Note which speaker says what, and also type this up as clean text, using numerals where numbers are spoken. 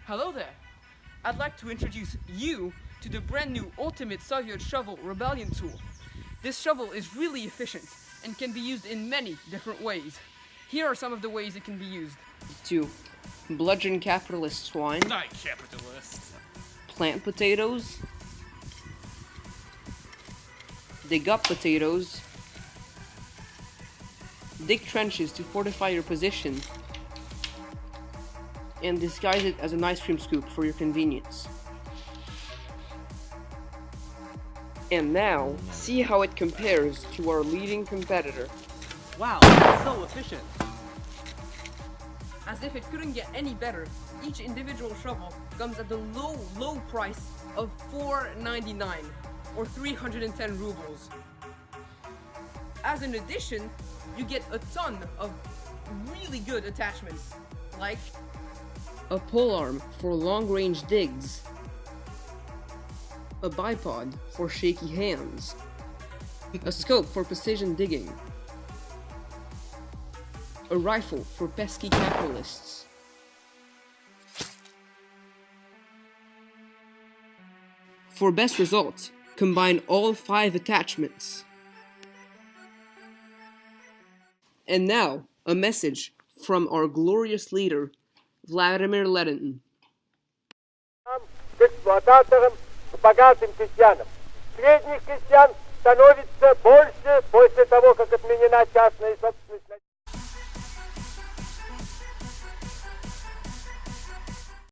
Speaker 1: Hello there. I'd like to introduce you to the brand new Ultimate Soviet Shovel Rebellion tool. This shovel is really efficient and can be used in many different ways. Here are some of the ways it can be used. To bludgeon capitalist swine.
Speaker 2: Not capitalist.
Speaker 1: Plant potatoes. Dig up potatoes. Dig trenches to fortify your position. And disguise it as an ice cream scoop for your convenience. And now, see how it compares to our leading competitor.
Speaker 2: Wow, that's so efficient.
Speaker 1: As if it couldn't get any better, each individual shovel comes at the low price of $4.99 or 310 rubles. As an addition, you get a ton of really good attachments, like a polearm for long-range digs, a bipod for shaky hands, a scope for precision digging, a rifle for pesky capitalists, for best results, combine all 5 attachments. And now, a message from our glorious leader, Vladimir Lenin.
Speaker 3: К эксплуататорам, к богатым крестьянам. Средних крестьян становится больше после того, как отменена частная собственность.